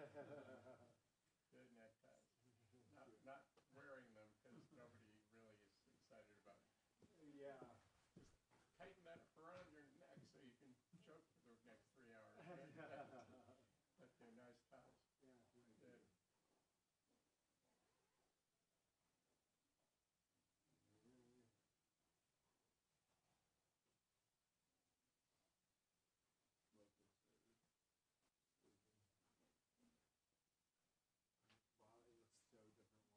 Good neckties. Not wearing them because nobody really is excited about it. Yeah. Just tighten that up around your neck so you can choke for the next 3 hours. But they're nice ties. Yeah. Good. Wow, it looks so different white. Oh my god, look at the OPS and the communication tool. This is not including that university foundation.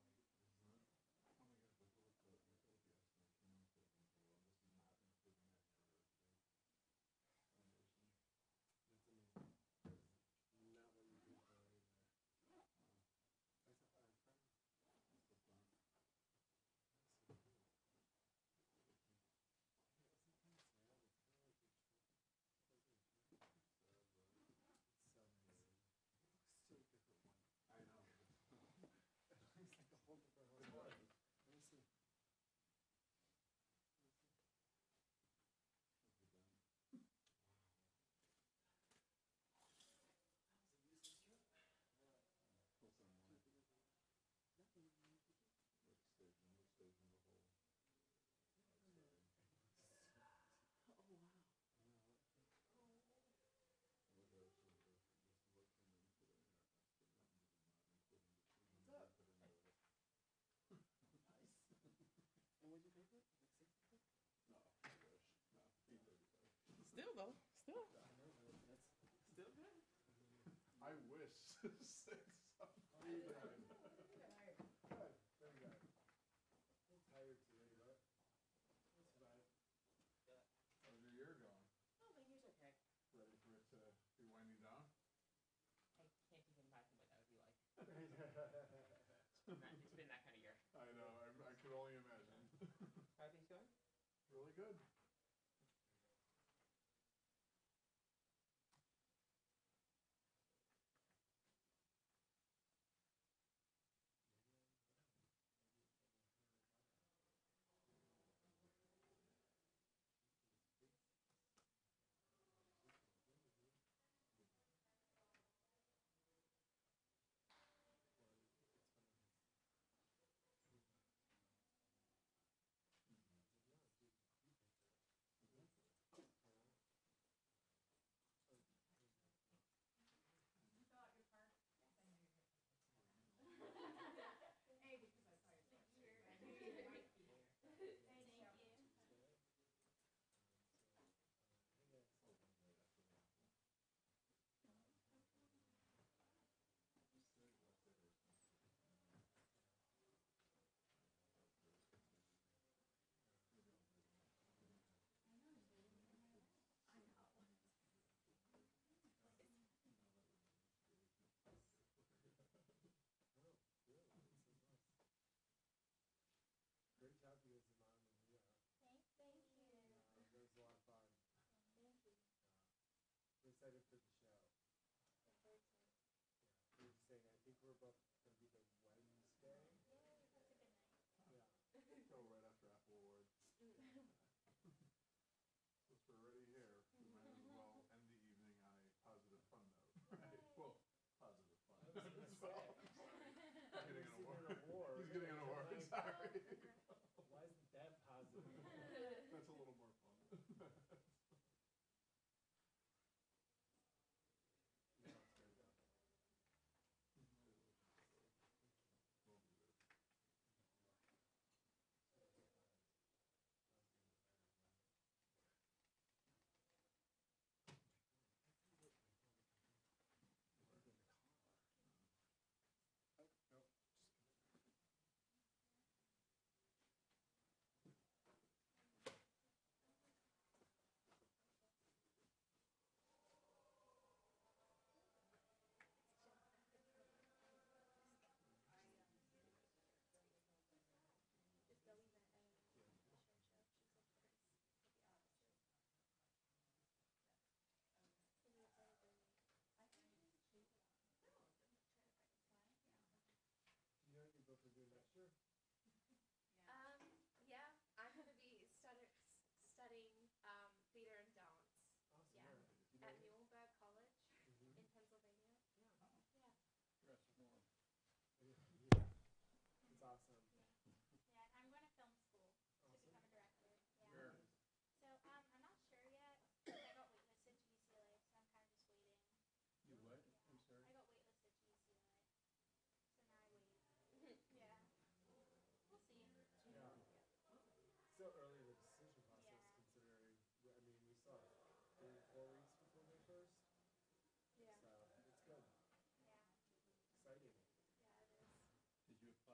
That's amazing. Not what you do for either. I saw our friend. That's the front. That's so cool. Yeah, isn't kind of sad? It's kind of like your children. It's so nice. It looks so different white. I know. It's like a whole different one. Let me see. Look at them. That was a useless trip. Pull some more. Nothing. Workstation, the whole. Oh, wow. Look at this is what came in today. That's the not including the two. What's up? Put into it. Nice. And what'd you pay for it? Like 60? No, I wish. No, $8.35. Still though, still. I know, but that's still good. I wish. 6. Oh, you're good. Good. Very good. I'm tired today, but that's about it. How's your year going? Oh, my year's okay. Ready for it to be winding down? I can't even imagine what that would be like. It's been that kind of year. I know. I could only imagine. How are things going? Really good. Great job you guys, Mom and Leah. Thank you. It was a lot of fun. Thank you. We're excited for the show. Very excited. Yeah. We were saying, I think we're both going to be the Wednesday. Yeah, that's a good night. Yeah. Go right after Apple Awards. Since we're already here, we might as well end the evening on a positive fun note. Right? Well, positive fun. I was going to say. He's getting an award. award. He's getting an award. Like, Sorry. why isn't that positive? That's a little more fun. No, it's very good.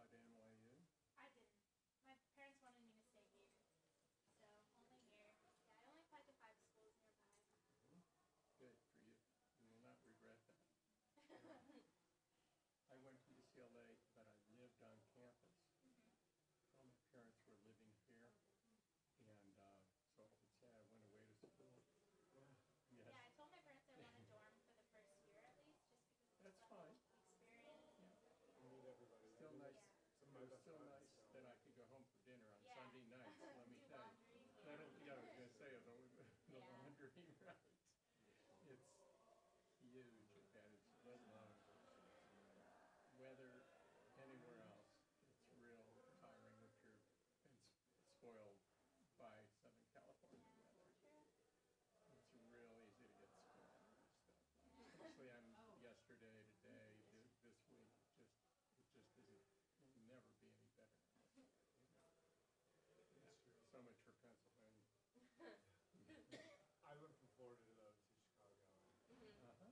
at NYU? I didn't. My parents wanted me to stay here, so only here. Yeah, I only applied to 5 schools nearby. Good for you. You will not regret that. I went to UCLA, but I lived on campus. All my parents were living here, and so I could say I went away to school. Yes, Yeah, I told my parents I want a dorm for the first year at least, just because it's that's a fine. experience. You meet everybody. Still I mean, nice. some of It my was best still friends, nice so- that I could go home for dinner on Yeah. Sunday nights, let me Do tell you. laundry. I don't think I was gonna say it, the Yeah. laundry, right? It's huge advantage, let alone weather anywhere else. It's real tiring if you're been spoiled by Southern California weather. It's real easy to get spoiled by stuff. Especially on yesterday, today, this week, it just isn't, it'll never be any better than this. That's true. So much for Pennsylvania. I went from Florida to Chicago, Uh-huh.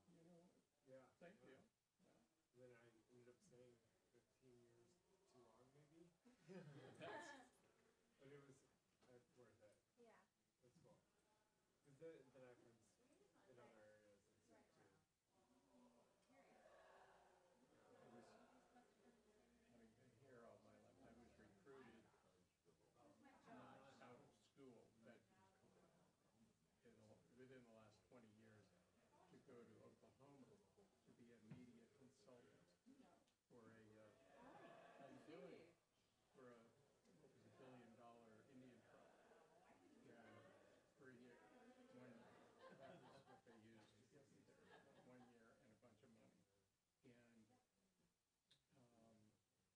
so, You know, yeah. same deal. And then I ended up staying 15 years too long, maybe. That's, But it was worth it. Yeah. It's cool. Because then I have friends in other areas and stuff too. I was, having been here all my life, I was recruited out of school, but within the last 20 years, to go to Oklahoma to be a media consultant for a, how you doing? For a, what was $1 billion Indian tribe. And for a year, that was what they used to get me there, 1 year and a bunch of money.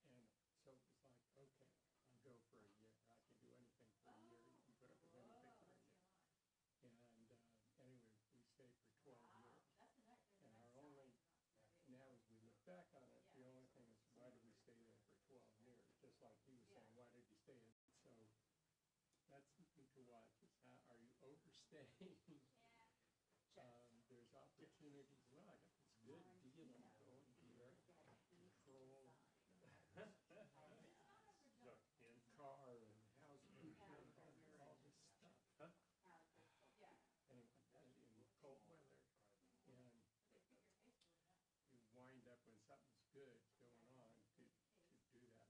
And so it was like, okay, I'll go for a year. I can do anything for a year. You can put up with anything for a year. And anyway, we stayed for 12 years. And our only, now as we look back on it, the only thing is, why did we stay there for 12 years? Just like he was saying, why did you stay? So that's something to watch, is how, are you overstaying? Yeah. There's opportunities. Well, I got this good deal going here. Control. And car and house insurance and all this stuff. Anyway, in cold weather. And you wind up when something's good going on to do that.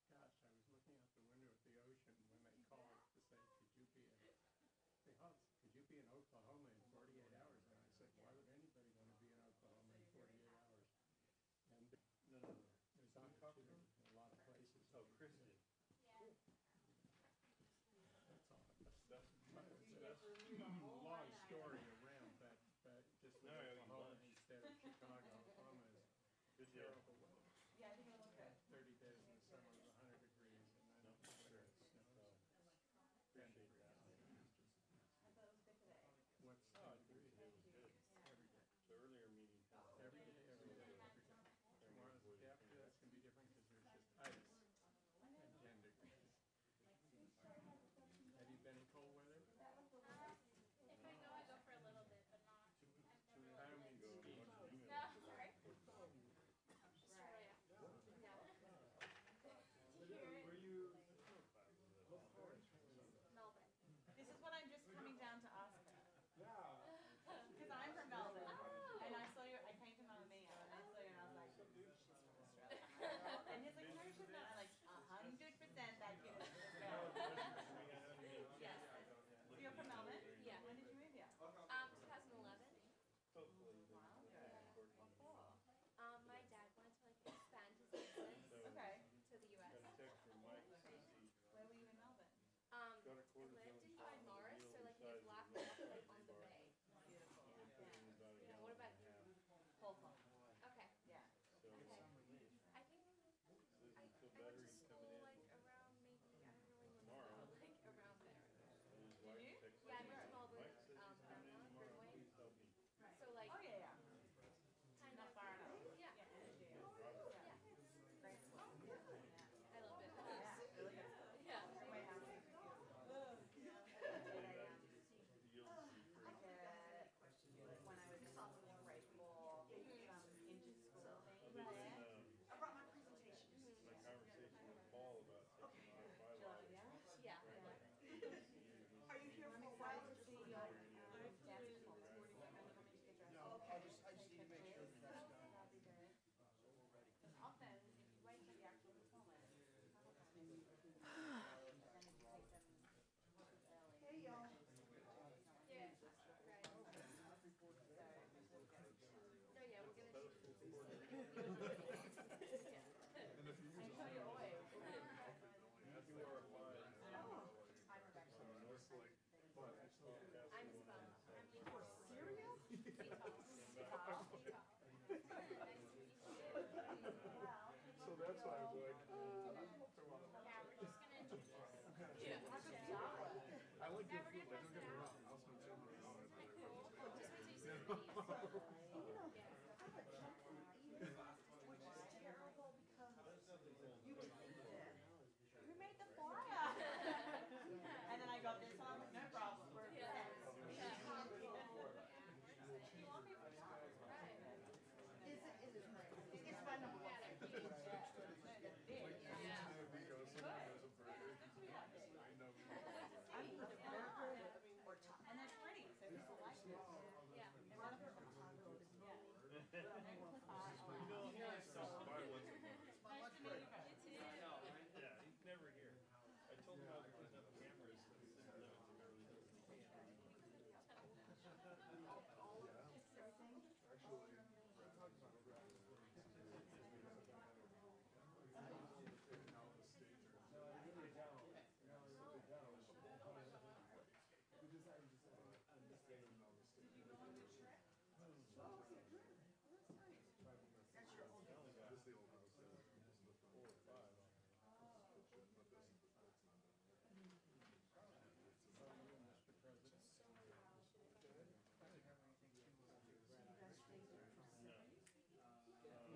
It's like, gosh, I was looking out the window at the ocean when they called to say, could you be in Oklahoma in 48 hours? And I said, why would anybody want to be in Oklahoma in 48 hours? And No. there's opportunity in a lot of places. Oh, Christian. Yeah. That's all. That's It's a long story around, but just No, Oklahoma lunch. instead of Chicago. Oklahoma is good deal. terrible weather. Yeah, I think it'll look good. 30 days in the summer with 100 degrees, and then No, winter sure. it snows. 10 Appreciate degrees. that. I thought it was good today. What's Oh, 10 I think degrees? today was good. Every day. The earlier meeting. Every day, every day, every day. Tomorrow's, the day after that's gonna be different because there's just ice and 10 degrees. Have you been in cold weather? If I go for a little bit, but not. I've never I don't really mean been. skiing. No, sorry. And if you use I tell you almond always. milk, it only adds like You are fine. I'm Rebecca. So it's like, but it's not. I'm Spell. I'm For cereal? So that's why I was like, Yeah, we're just gonna introduce. I like Yeah, good we're food, gonna like, press don't it get me out. wrong, I'll spend $200 on it. Just wait till you see the You know? videos. I would jump from eating, which is terrible because you would think that who made the flyer? And then I got this one, I'm like, no problem, we're friends. Is it great? It's my number one favorite. They're big. Because someone does a burger, I know. I eat the burger or taco, and they're pretty, so if you like it. Burger or taco is good. Buy once a month. Nice to meet you guys. You too. Yeah, he's never here. I told him I was putting up cameras so he said no, it's Beverly doesn't need cameras. Actually, Brad talked about it. Out the stage or That's your old house. this is the old house, this is the 4 or 5. Kitchen, but this is the, that's not done yet.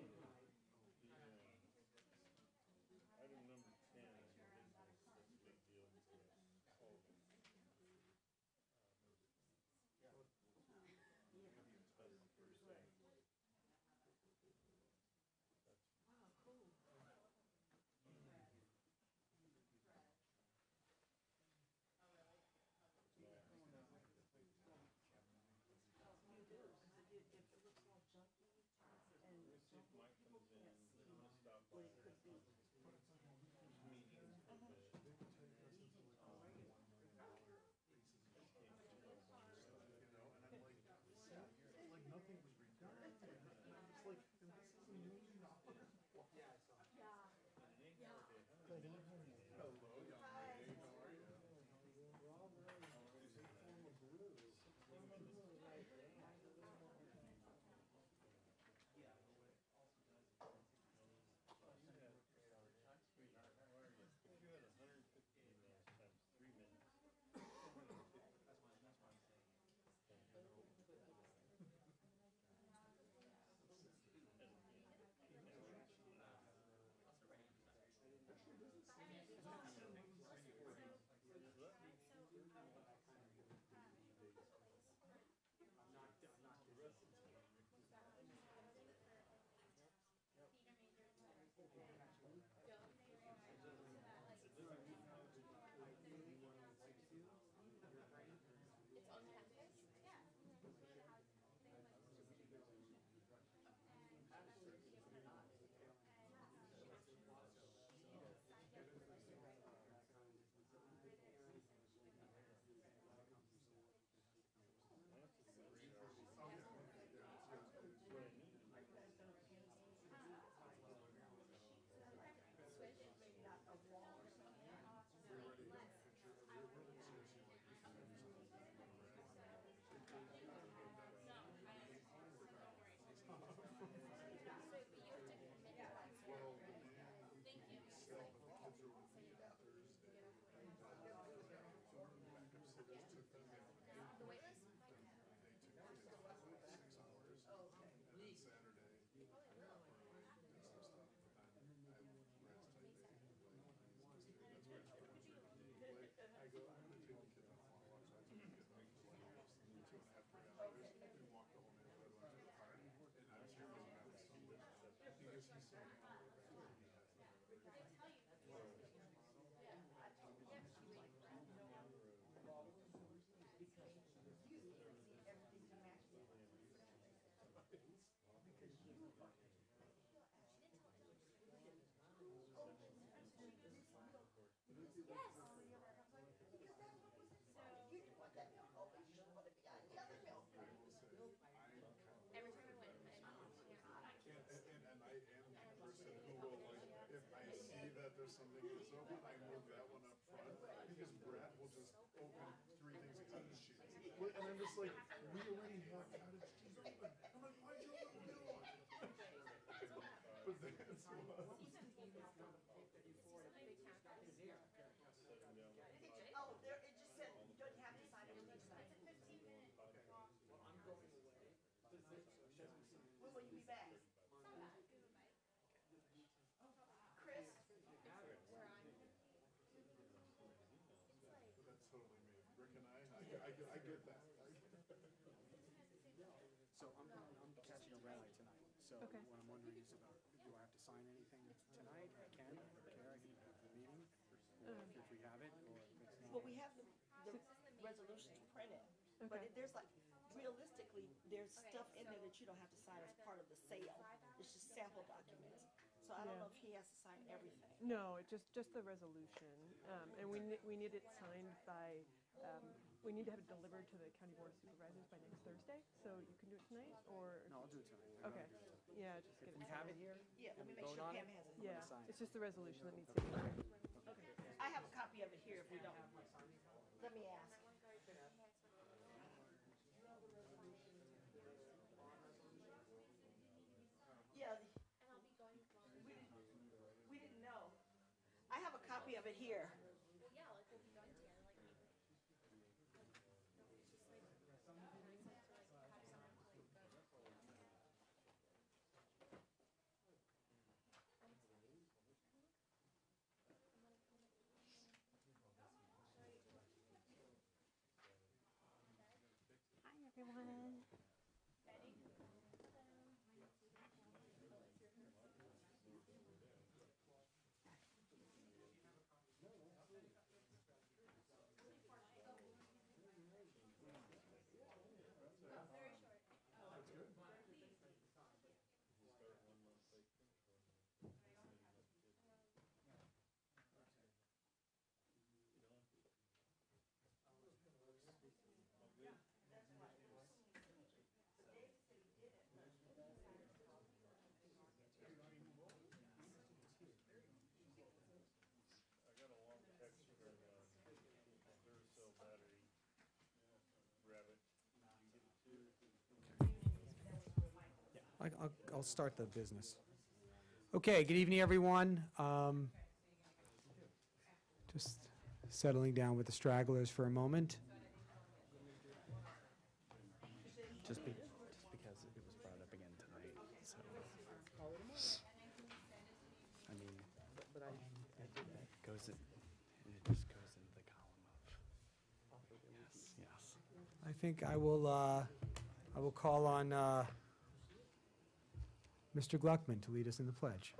Mr. President. Item number 10 is business, that's a big deal, it's a whole. Wow, cool. You do, because if it looks all junky and Let's see if Mike people comes in, can't I'm see gonna stop by. what it could be. Meetings with the. Like nothing was redone. It's like, and this is $1 million. Hello, young lady, how are you? Sweetheart, how are you? If you had 150 emails times 3 minutes. It's on campus? Yeah. Every time I went, And I there's something that's open, I move that one up front, because Brett will just open 3 things of cottage cheese. And I'm just like, we already have cottage cheese open. I'm like, why'd you open the other one? But that's what. Oh, there, it just said, you don't have to sign it, we need to sign it. It's a 15-minute walk. When will you be back? It's not bad. We have a bike. Chris? Where I'm gonna be. It's like, But that's totally me. Rick and I get that. So I'm catching a red light tonight, so Okay. what I'm wondering is about, do I have to sign anything tonight? I can, I don't care, I can have the meeting, or if we have it, or if it's not. Well, we have the resolutions printed, but Okay. there's like, realistically, there's stuff in there that you don't have to sign as part of the sale. It's just sample documents. So I don't Yeah. know if he has to sign everything. No, it just the resolution, and we need it signed by, we need to have it delivered to the county board of supervisors by next Thursday, so you can do it tonight, or? No, I'll do it tonight. Okay, yeah, just get If it. we have it signed. here, Yeah, let me make vote sure on Pam it? has it. Yeah, sign it. it's just the resolution that needs to be here. I have a copy of it here if we don't. Let me ask. Yeah, and I'll be going with mom. we didn't know. I have a copy of it here. Well, yeah, like we'll be going together, like maybe. It's just like, nice to like have someone to like go. Hi, everyone. Ready? I got a long text from Duracell battery. Grab it. I'll start the business. Okay, good evening, everyone. Just settling down with the stragglers for a moment. Just because it was brought up again tonight, so. I mean, but I did that. Goes in, and it just goes into the column of. Yes, yes. I think I will call on Mr. Gluckman to lead us in the pledge.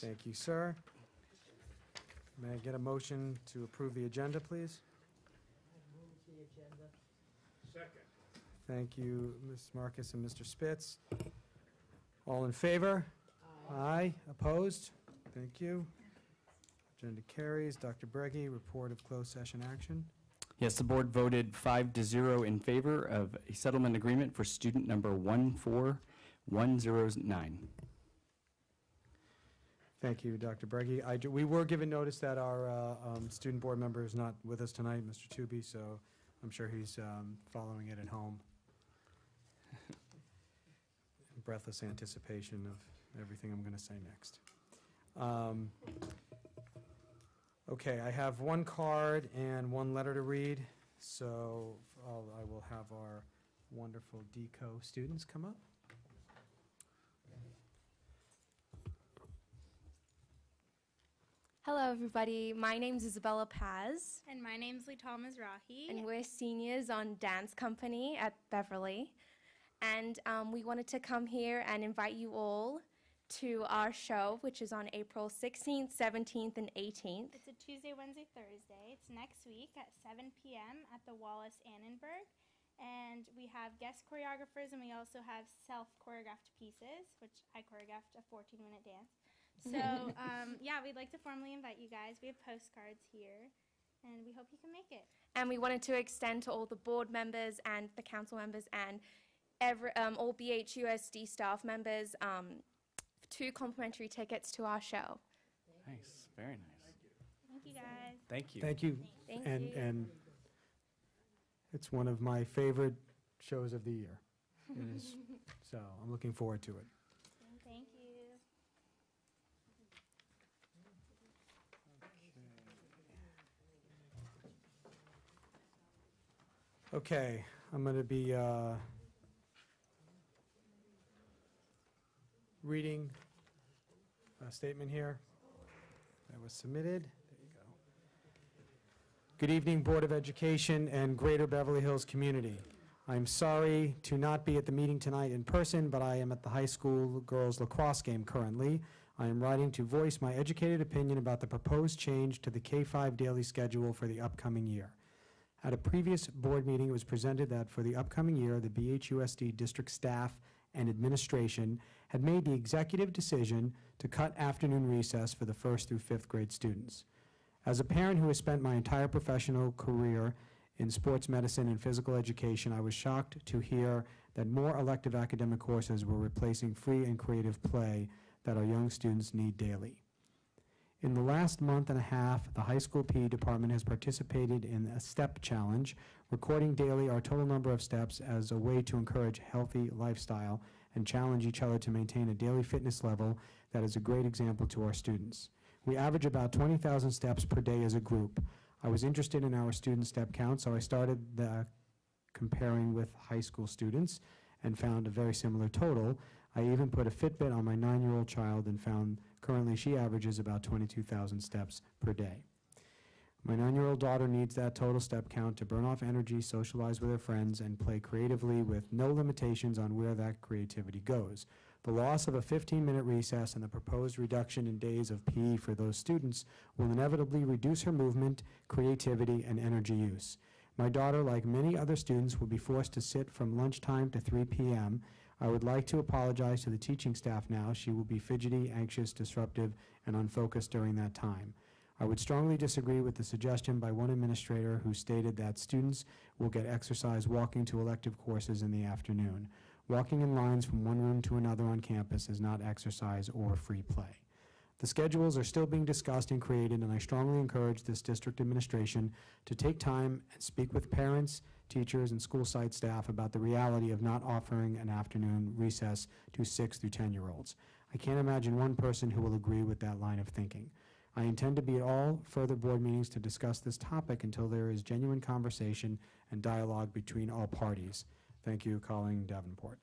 Thank you, sir. May I get a motion to approve the agenda, please? Second. Thank you, Ms. Marcus and Mr. Spitz. All in favor? Aye. Opposed? Thank you. Agenda carries. Dr. Breggy, report of closed session action. Yes, the board voted 5-0 in favor of a settlement agreement for student number 14109. Thank you, Dr. Breggy. We were given notice that our student board member is not with us tonight, Mr. Tooby, so I'm sure he's following it at home. Breathless anticipation of everything I'm going to say next. Okay, I have one card and one letter to read, so I will have our wonderful DECO students come up. Hello, everybody. My name's Isabella Paz, And my name's Lital Mizrahi. and we're seniors on dance company at Beverly. And we wanted to come here and invite you all to our show, which is on April 16th, 17th, and 18th. It's a Tuesday, Wednesday, Thursday. It's next week at 7 p.m. at the Wallace Annenberg. And we have guest choreographers, and we also have self-choreographed pieces, which I choreographed a 14-minute dance. So, yeah, we'd like to formally invite you guys. We have postcards here, and we hope you can make it. And we wanted to extend to all the board members and the council members and all BHUSD staff members 2 complimentary tickets to our show. Nice, very nice. Thank you, guys. Thank you. Thank you. Thank and, you. And it's one of my favorite shows of the year. It is. So I'm looking forward to it. Thank you. Okay, I'm going to be reading a statement here that was submitted. There you go. Good evening, Board of Education and Greater Beverly Hills community. I'm sorry to not be at the meeting tonight in person, but I am at the high school girls lacrosse game currently. I am writing to voice my educated opinion about the proposed change to the K-5 daily schedule for the upcoming year. At a previous board meeting, it was presented that for the upcoming year, the BHUSD district staff and administration had made the executive decision to cut afternoon recess for the 1st through 5th grade students. As a parent who has spent my entire professional career in sports medicine and physical education, I was shocked to hear that more elective academic courses were replacing free and creative play that our young students need daily. In the last month and a half, the high school PE department has participated in a STEP challenge, recording daily our total number of steps as a way to encourage healthy lifestyle and challenge each other to maintain a daily fitness level that is a great example to our students. We average about 20,000 steps per day as a group. I was interested in our student step count, so I started comparing with high school students and found a very similar total. I even put a Fitbit on my 9-year-old child and found currently she averages about 22,000 steps per day. My 9-year-old daughter needs that total step count to burn off energy, socialize with her friends, and play creatively with no limitations on where that creativity goes. The loss of a 15-minute recess and the proposed reduction in days of PE for those students will inevitably reduce her movement, creativity, and energy use. My daughter, like many other students, will be forced to sit from lunchtime to 3 p.m. I would like to apologize to the teaching staff now. She will be fidgety, anxious, disruptive, and unfocused during that time. I would strongly disagree with the suggestion by one administrator who stated that students will get exercise walking to elective courses in the afternoon. Walking in lines from one room to another on campus is not exercise or free play. The schedules are still being discussed and created, and I strongly encourage this district administration to take time and speak with parents, teachers, and school site staff about the reality of not offering an afternoon recess to 6 through 10-year-olds. I can't imagine one person who will agree with that line of thinking. I intend to be at all further board meetings to discuss this topic until there is genuine conversation and dialogue between all parties. Thank you, Colleen Davenport.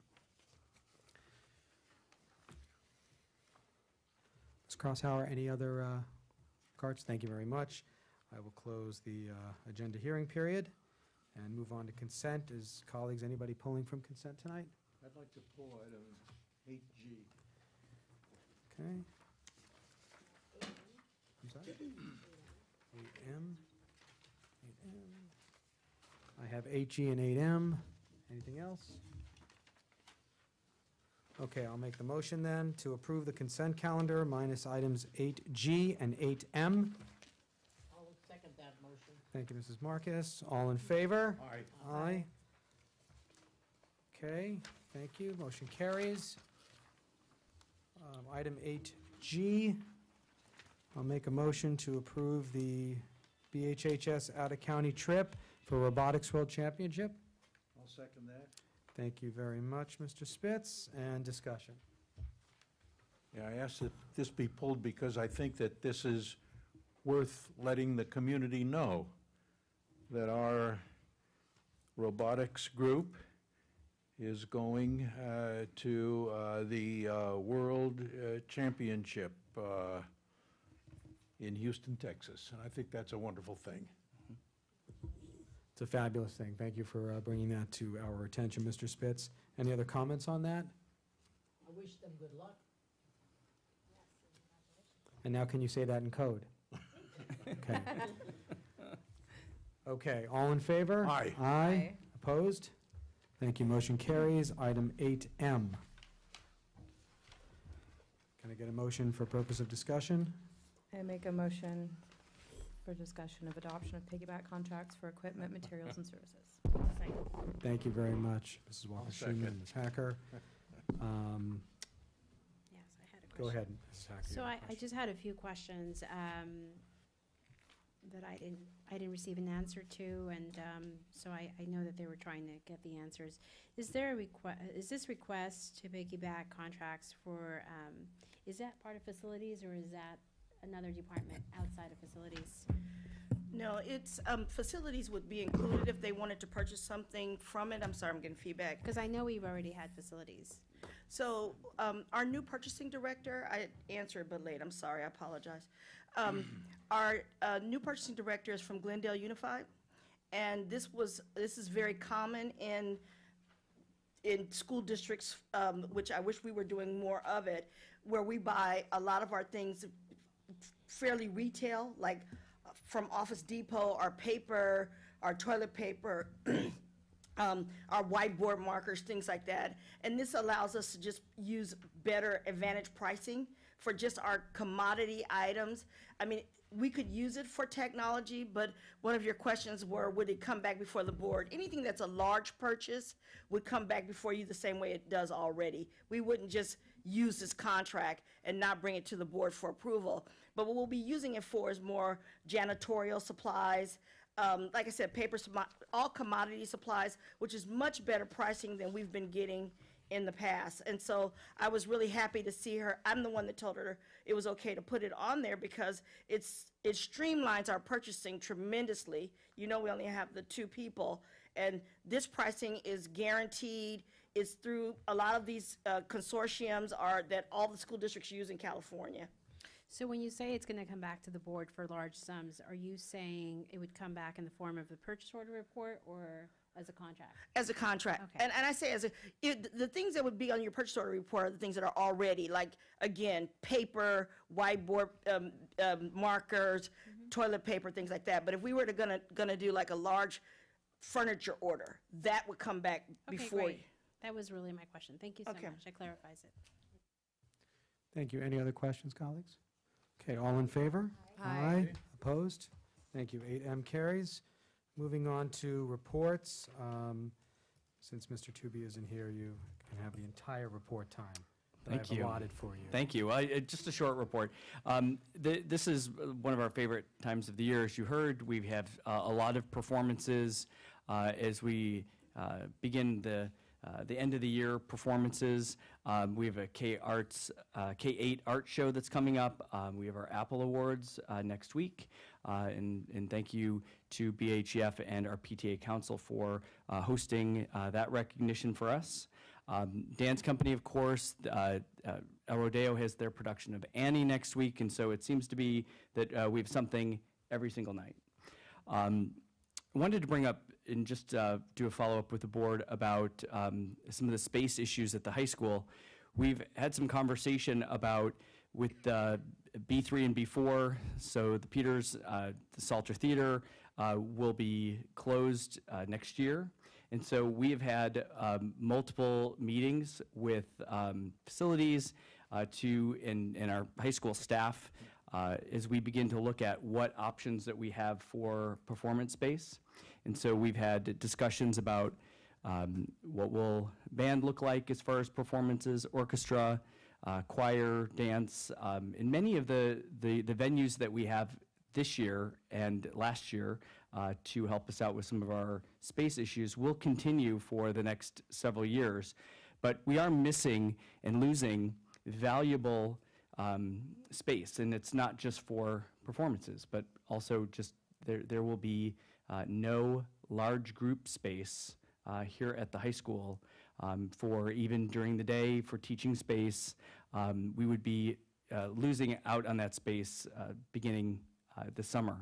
Ms. Crosshauer, any other cards? Thank you very much. I will close the agenda hearing period and move on to consent. Is colleagues, anybody pulling from consent tonight? I'd like to pull item 8G. Okay. I'm sorry? 8M. 8M. I have 8G and 8M. Anything else? Okay, I'll make the motion then to approve the consent calendar minus items 8G and 8M. I'll second that motion. Thank you, Mrs. Marcus. All in favor? Aye. Aye. Okay, thank you. Motion carries. Item 8G, I'll make a motion to approve the BHHS out-of-county trip for Robotics World Championship. I'll second that. Thank you very much, Mr. Spitz. And discussion. Yeah, I asked that this be pulled because I think that this is worth letting the community know that our robotics group is going to the World Championship in Houston, Texas. And I think that's a wonderful thing. It's a fabulous thing. Thank you for bringing that to our attention, Mr. Spitz. Any other comments on that? I wish them good luck. And now can you say that in code? Okay. Okay, all in favor? Aye. Aye. Opposed? Thank you, motion carries. Item 8M. Can I get a motion for purpose of discussion? I make a motion for discussion of adoption of piggyback contracts for equipment, materials, and services. Thank you very much, Mrs. Walker-Schuman and Ms. Hacker. Yes, I had a question. Go ahead, Mrs. Hacker. So you have a I question. just had a few questions that I didn't receive an answer to, and so I know that they were trying to get the answers. Is there a is this request to piggyback contracts for, is that part of facilities, or is that another department outside of facilities? No, it's, facilities would be included if they wanted to purchase something from it. I'm sorry, I'm getting feedback. Because I know we've already had facilities. So, our new purchasing director, I answered but late, I'm sorry, I apologize. Our new purchasing director is from Glendale Unified, and this is very common in school districts, which I wish we were doing more of it, where we buy a lot of our things fairly retail, like from Office Depot, our paper, our toilet paper, our whiteboard markers, things like that. And this allows us to just use better advantage pricing for just our commodity items. I mean, we could use it for technology, but one of your questions were, would it come back before the board? Anything that's a large purchase would come back before you the same way it does already. We wouldn't just use this contract and not bring it to the board for approval. But what we'll be using it for is more janitorial supplies, like I said, paper, all commodity supplies, which is much better pricing than we've been getting in the past. And so I was really happy to see her. I'm the one that told her it was okay to put it on there because it streamlines our purchasing tremendously. You know, we only have the 2 people, and this pricing is guaranteed. It's through a lot of these consortiums that all the school districts use in California. So when you say it's going to come back to the board for large sums, are you saying it would come back in the form of a purchase order report or as a contract? As a contract. Okay. And I say the things that would be on your purchase order report are the things that are already, like, again, paper, whiteboard markers, toilet paper, things like that. But if we were gonna do like a large furniture order, that would come back before. Okay, great. That was really my question. Thank you so Okay. much. That clarifies it. Thank you. Any other questions, colleagues? Okay, all in favor? Aye. Opposed? Thank you. 8M carries. Moving on to reports. Since Mr. Tooby isn't here, you can have the entire report time that Thank I've you. allotted for you. Thank you. Just a short report. This is one of our favorite times of the year. As you heard, we have a lot of performances as we begin the end of the year performances. We have a K8 art show that's coming up. We have our Apple Awards next week. And thank you to BHF and our PTA Council for hosting that recognition for us. Dance Company, of course, El Rodeo has their production of Annie next week, and so it seems to be that we have something every single night. I wanted to bring up and just do a follow-up with the board about some of the space issues at the high school. We've had some conversation about with B3 and B4, so the Peters, the Salter Theater will be closed next year. And so we have had multiple meetings with facilities and our high school staff as we begin to look at what options that we have for performance space. And so we've had discussions about what will band look like as far as performances, orchestra, choir, dance, and many of the venues that we have this year and last year to help us out with some of our space issues will continue for the next several years. But we are missing and losing valuable space, and it's not just for performances, but also just there will be no large group space here at the high school for even during the day, for teaching space. We would be losing out on that space beginning this summer.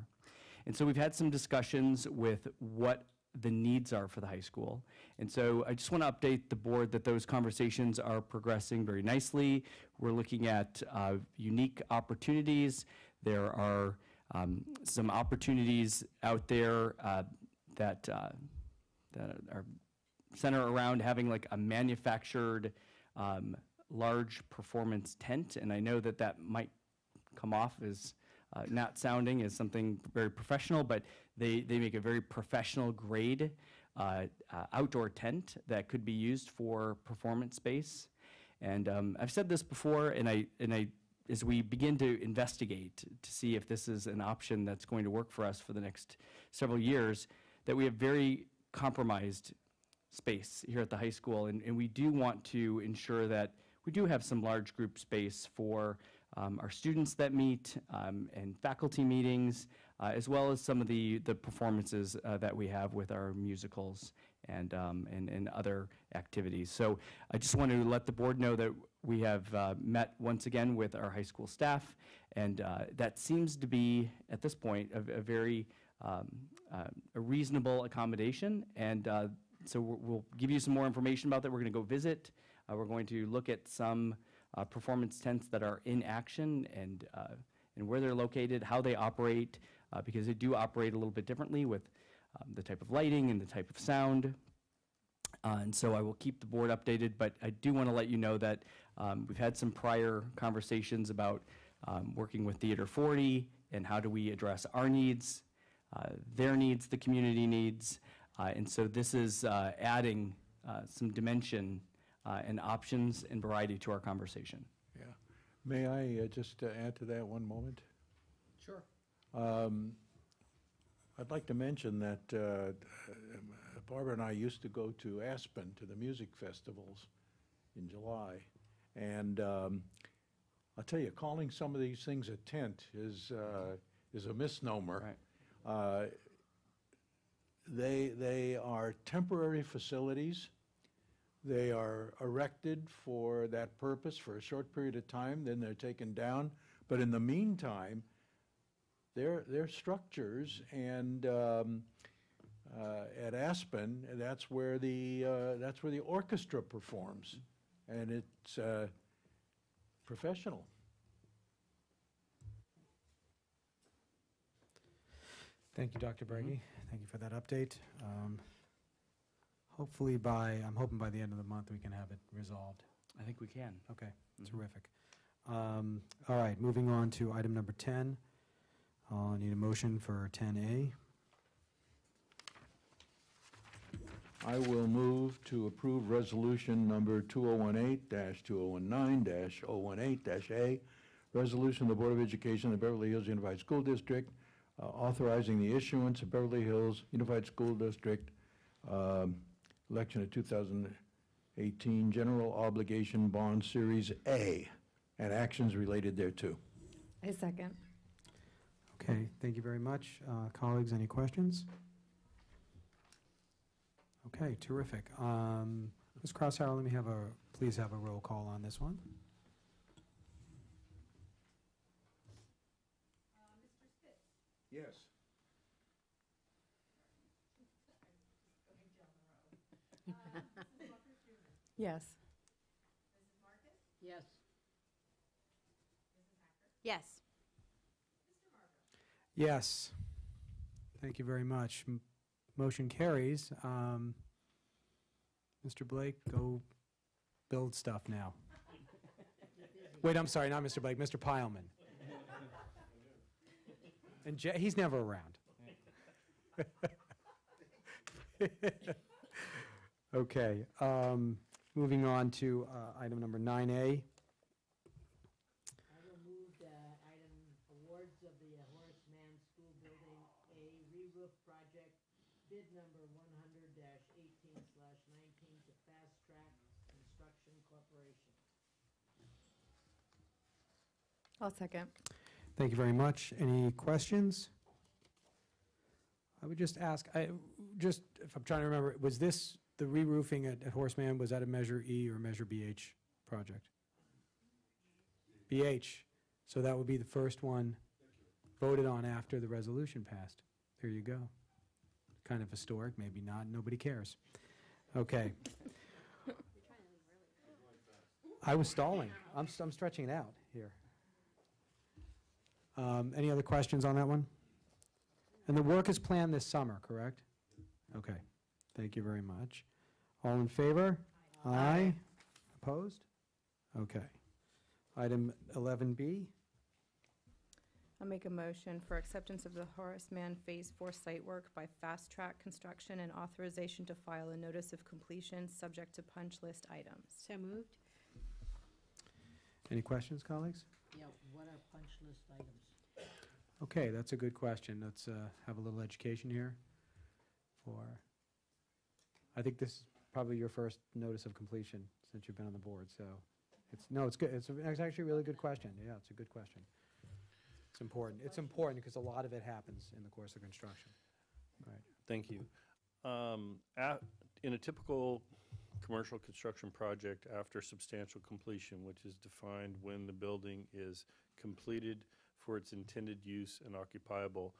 And so we've had some discussions with what the needs are for the high school. And so I just want to update the board that those conversations are progressing very nicely. We're looking at unique opportunities. There are some opportunities out there that are center around having like a manufactured large performance tent, and I know that that might come off as not sounding as something very professional, but they make a very professional grade outdoor tent that could be used for performance space. And I've said this before, and I as we begin to investigate to see if this is an option that's going to work for us for the next several years, that we have very compromised space here at the high school, and we do want to ensure that we do have some large group space for our students that meet and faculty meetings, as well as some of the performances that we have with our musicals and other activities. So I just want to let the board know that we have met once again with our high school staff, and that seems to be, at this point, a very a reasonable accommodation. And so we'll give you some more information about that. We're going to go visit. We're going to look at some performance tents that are in action and where they're located, how they operate, because they do operate a little bit differently with the type of lighting and the type of sound. And so I will keep the board updated, but I do want to let you know that we've had some prior conversations about working with Theater 40 and how do we address our needs, their needs, the community needs. And so this is adding some dimension and options and variety to our conversation. Yeah. May I just add to that one moment? Sure. I'd like to mention that Barbara and I used to go to Aspen to the music festivals in July. And I'll tell you, calling some of these things a tent is a misnomer. Right. They are temporary facilities. They are erected for that purpose for a short period of time, then they're taken down. But in the meantime, they're structures, and at Aspen, that's where the orchestra performs, and it's professional. Thank you, Dr. Breggy. Thank you for that update. Hopefully I'm hoping by the end of the month we can have it resolved. I think we can. Okay, terrific. All right, moving on to item number 10. I'll need a motion for 10A. I will move to approve resolution number 2018-2019-018-A, resolution of the Board of Education of Beverly Hills Unified School District authorizing the issuance of Beverly Hills Unified School District election of 2018 General Obligation Bond Series A and actions related thereto. I second. Okay, thank you very much. Colleagues, any questions? Okay, terrific. Ms. Crosshauer, please have a roll call on this one. Yes. Yes. Yes. Yes. Yes. Thank you very much. Motion carries. Mr. Blake, go build stuff now. Wait, I'm sorry, not Mr. Blake, Mr. Pileman. And he's never around. Okay, moving on to item number 9A. I will move item awards of the Horace Mann School Building A re-roof project, bid number 100-18/19 to Fast Track Construction Corporation. I'll second. Thank you very much. Any questions? I would just ask, if I'm trying to remember, was this, the re-roofing at Horace Mann, was that a Measure E or Measure BH project? BH. So that would be the first one voted on after the resolution passed. There you go. kind of historic, maybe not, nobody cares. Okay. I was stalling. I'm stretching it out here. Any other questions on that one? And the work is planned this summer, correct? Okay. Thank you very much. All in favor? Aye. Opposed? Okay. Item 11B. I'll make a motion for acceptance of the Horace Mann Phase 4 site work by Fast Track Construction and authorization to file a notice of completion subject to punch list items. So moved. Any questions, colleagues? Yeah, what are punch list items? Okay, that's a good question. Let's have a little education here. I think this is probably your first notice of completion since you've been on the board, so it's good. It's actually a really good question. Yeah, it's a good question. It's important. It's important because a lot of it happens in the course of construction. Right. Thank you. In a typical commercial construction project, after substantial completion, which is defined when the building is completed for its intended use and occupiable,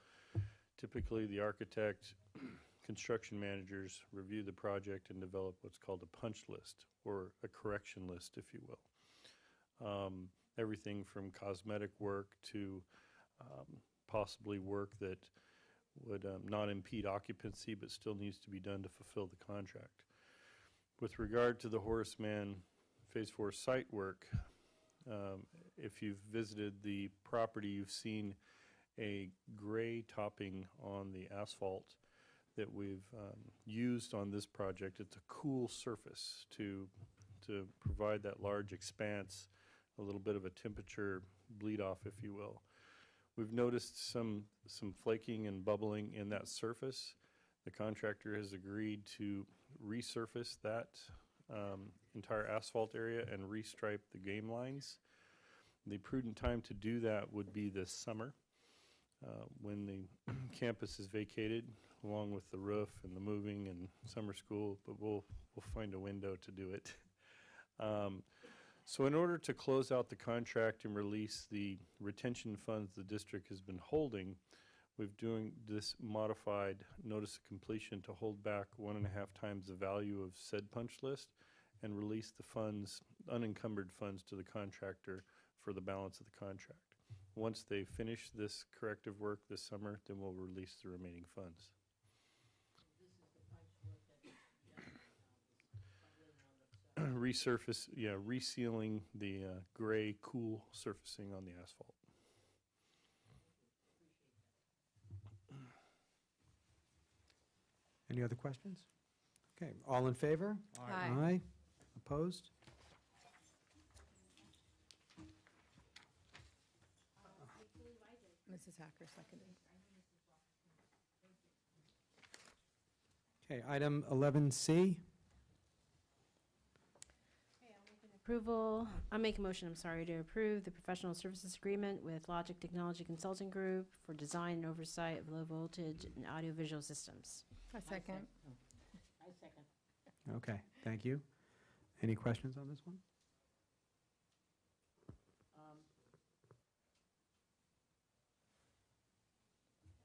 typically the architect, construction managers review the project and develop what's called a punch list, or a correction list, if you will. Everything from cosmetic work to possibly work that would not impede occupancy but still needs to be done to fulfill the contract. With regard to the Horace Mann Phase 4 site work, if you've visited the property, you've seen a gray topping on the asphalt that we've used on this project. It's a cool surface to provide that large expanse, a little bit of a temperature bleed off, if you will. We've noticed some flaking and bubbling in that surface. The contractor has agreed to resurface that entire asphalt area and restripe the game lines. The prudent time to do that would be this summer when the campus is vacated, along with the roof and the moving and summer school, but we'll find a window to do it. So in order to close out the contract and release the retention funds the district has been holding, we're doing this modified notice of completion to hold back 1.5 times the value of said punch list and release the funds, unencumbered funds, to the contractor for the balance of the contract. Once they finish this corrective work this summer, then we'll release the remaining funds. Resurface, yeah, resealing the gray, cool surfacing on the asphalt. Any other questions? Okay, all in favor? Aye. Aye. Opposed? Mrs. Hacker seconded. Okay, item 11C. I'll make a motion, to approve the professional services agreement with Logic Technology Consulting Group for design and oversight of low voltage and audiovisual systems. I second. I second. Okay, thank you. Any questions on this one?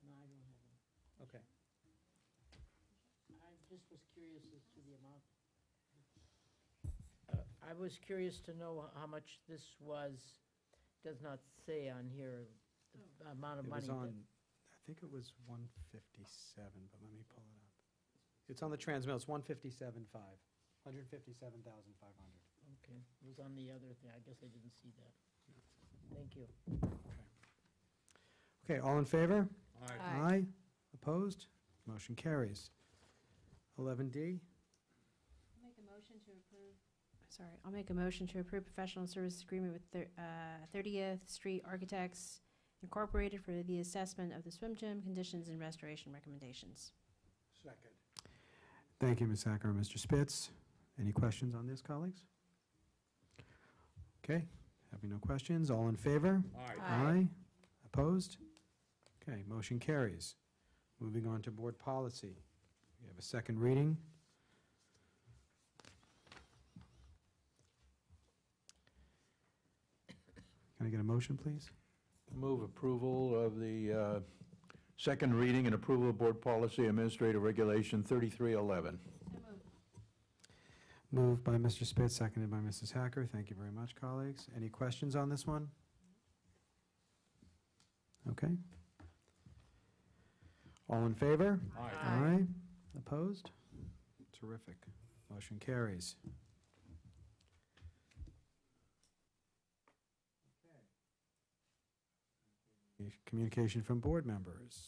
No, I don't have any. Okay. I just was curious as to the amount. I was curious to know how much this was. Does not say on here the amount of It money. was on, I think it was 157, but let me pull it up. It's on the transmittal, it's 157.5, 157,500. Okay, it was on the other thing. I guess I didn't see that. Thank you. Okay, all in favor? Aye. Aye. Opposed? Motion carries. 11D. I'll make a motion to approve professional services agreement with 30th Street Architects Incorporated for the assessment of the swim gym conditions and restoration recommendations. Second. Thank you, Ms. Hacker and Mr. Spitz. Any questions on this, colleagues? Okay, having no questions, all in favor? Aye. Aye. Opposed? Okay, motion carries. Moving on to board policy. We have a second reading. Can I get a motion, please? Move approval of the second reading and approval of Board Policy Administrative Regulation 3311. Moved by Mr. Spitz, seconded by Mrs. Hacker. Thank you very much, colleagues. Any questions on this one? Okay. All in favor? Aye. Opposed? Terrific. Motion carries. Communication from board members.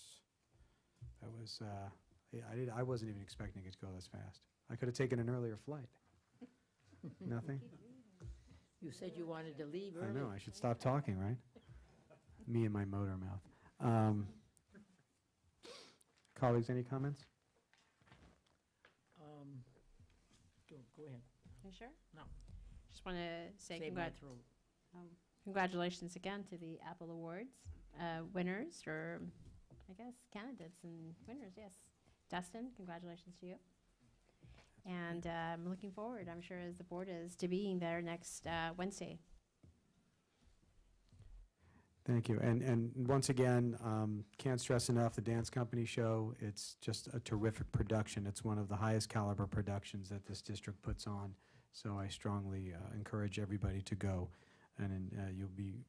That was, I wasn't even expecting it to go this fast. I could have taken an earlier flight. Nothing? You said you wanted to leave early. I know, I should stop talking, right? Me and my motor mouth. Colleagues, any comments? Go ahead. You sure? No. Just want to say Save my throat. congratulations again to the Apple Awards winners, or I guess candidates and winners, yes. Dustin, congratulations to you. And I'm looking forward, I'm sure as the board is, to being there next Wednesday. Thank you. And once again, can't stress enough, the Dance Company show, it's just a terrific production. It's one of the highest caliber productions that this district puts on. So I strongly encourage everybody to go. And you'll be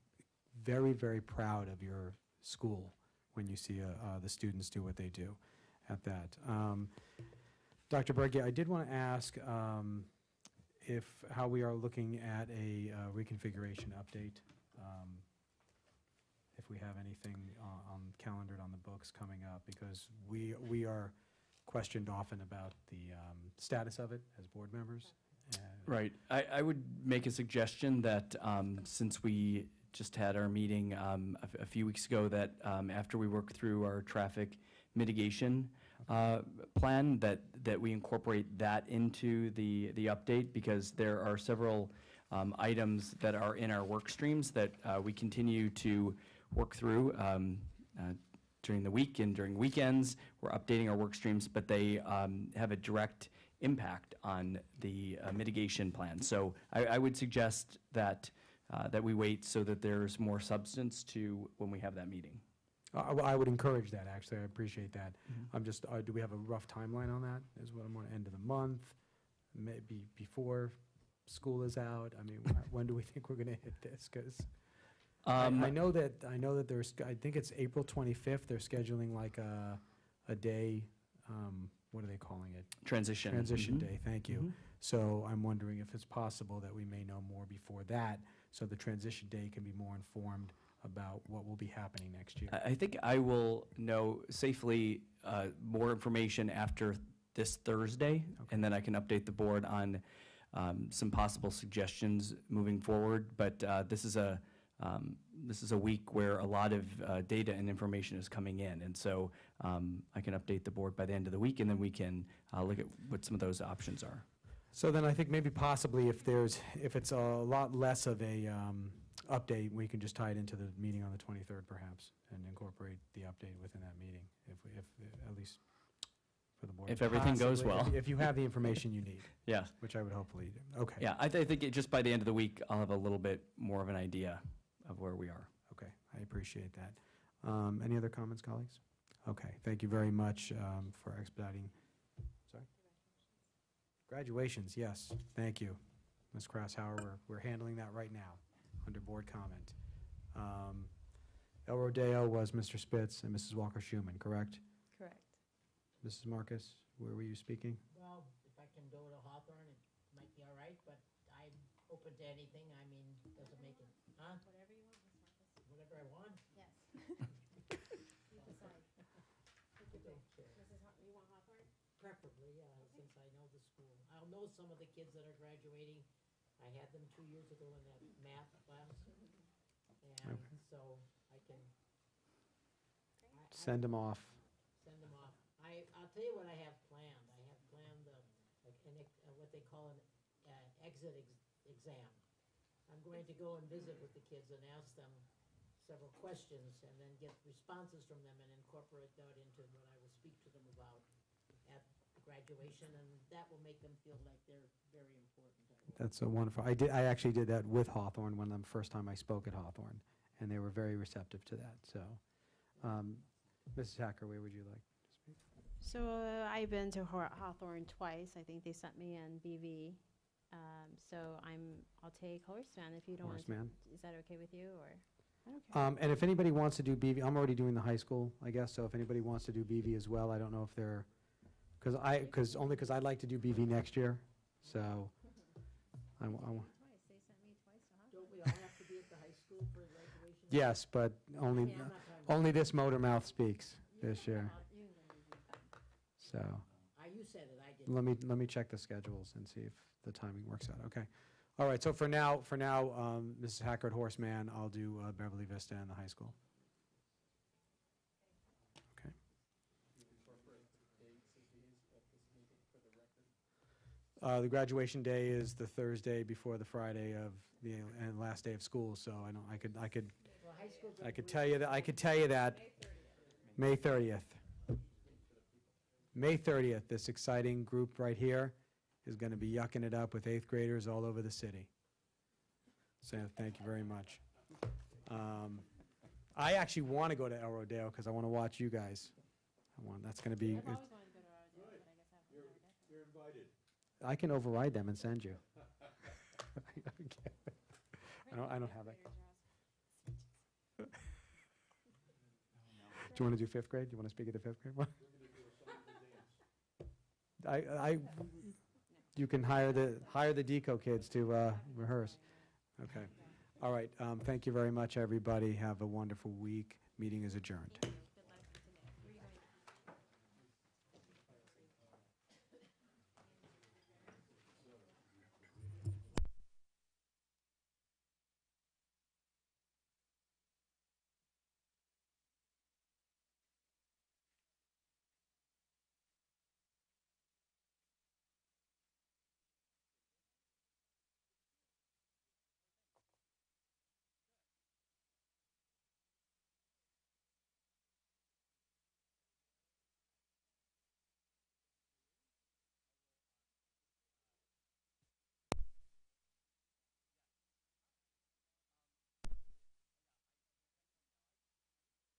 very, very proud of your school when you see the students do what they do at that. Dr. Bridgette, I did want to ask how we are looking at a reconfiguration update. If we have anything calendared on the books coming up, because we are questioned often about the status of it as board members. Right. I would make a suggestion that since we just had our meeting a few weeks ago, that after we work through our traffic mitigation plan, that we incorporate that into the update, because there are several items that are in our work streams that we continue to work through during the week and during weekends. We're updating our work streams, but they have a direct impact on the mitigation plan. So I would suggest that that we wait so that there's more substance to when we have that meeting. I would encourage that, actually. I appreciate that. I'm just, do we have a rough timeline on that? Is what I'm going to end of the month, maybe before school is out? I mean, when do we think we're going to hit this? Because I know that there's, I think it's April 25th. They're scheduling like a day. What are they calling it? Transition. Transition day. Thank you. So I'm wondering if it's possible that we may know more before that, so the transition day can be more informed about what will be happening next year. I think I will know safely more information after this Thursday, and then I can update the board on some possible suggestions moving forward. But this is a week where a lot of data and information is coming in, and so I can update the board by the end of the week, and then we can look at what some of those options are. So then I think maybe possibly if it's a lot less of a update, we can just tie it into the meeting on the 23rd perhaps, and incorporate the update within that meeting, if at least for the board. If everything goes well. If you have the information you need. Yeah. Which I would hopefully do. Okay. Yeah, I think just by the end of the week, I'll have a little bit more of an idea of where we are. Okay, I appreciate that. Any other comments, colleagues? Okay, thank you very much for expediting. Sorry? Graduations, yes, thank you. Ms. Krashauer, we're handling that right now under board comment. El Rodeo was Mr. Spitz and Mrs. Walker-Schuman, correct? Correct. Mrs. Marcus, where were you speaking? Well, if I can go to Hawthorne, it might be all right, but I'm open to anything. I mean, doesn't make it, huh? Whatever you want, Ms. Marcus. Whatever I want? Yes. You decide. You want Hawthorne? Preferably, since I know the school. I'll know some of the kids that are graduating. I had them 2 years ago in that math class. And so I can. Send them off. Send them off. I'll tell you what I have planned. I have planned what they call an exit exam. I'm going to go and visit with the kids and ask them several questions and then get responses from them and incorporate that into what I will speak to them about at graduation, and that will make them feel like they're very important. That's so wonderful. I actually did that with Hawthorne the first time I spoke at Hawthorne, and they were very receptive to that. So Mrs. Hacker, where would you like to speak? So I've been to Hawthorne twice. I think they sent me in BV. So I'll take Horseman if you don't want to. Horseman. Is that okay with you, or? I don't care. And if anybody wants to do BV, I'm already doing the high school, I guess, so if anybody wants to do BV as well, I don't know if they're, only because I'd like to do BV next year, so. Twice. They sent me twice to Hawthorne. Don't we all have to be at the high school for graduation? Yes, but only, Yeah, I'm not talking about- only this motor mouth speaks this year, so. You said it, I didn't. Let me check the schedules and see if the timing works out, okay. All right, so for now, Mrs. Hacker at Horseman, I'll do Beverly Vista and the high school. Okay. The graduation day is the Thursday before the Friday of the and last day of school, so I could Well, high school I could tell you that May 30th. May 30th, this exciting group right here is going to be yucking it up with 8th graders all over the city. So thank you very much. I actually want to go to El Rodeo because I want to watch you guys. That's going to be. I've always wanted to go to Rodeo, but I guess I haven't never got to. You're invited. I can override them and send you. I don't have it. Do you want to do 5th grade? Do you want to speak at the 5th grade one? You can hire the Deco kids to rehearse. Okay. All right. Thank you very much, everybody. Have a wonderful week. Meeting is adjourned.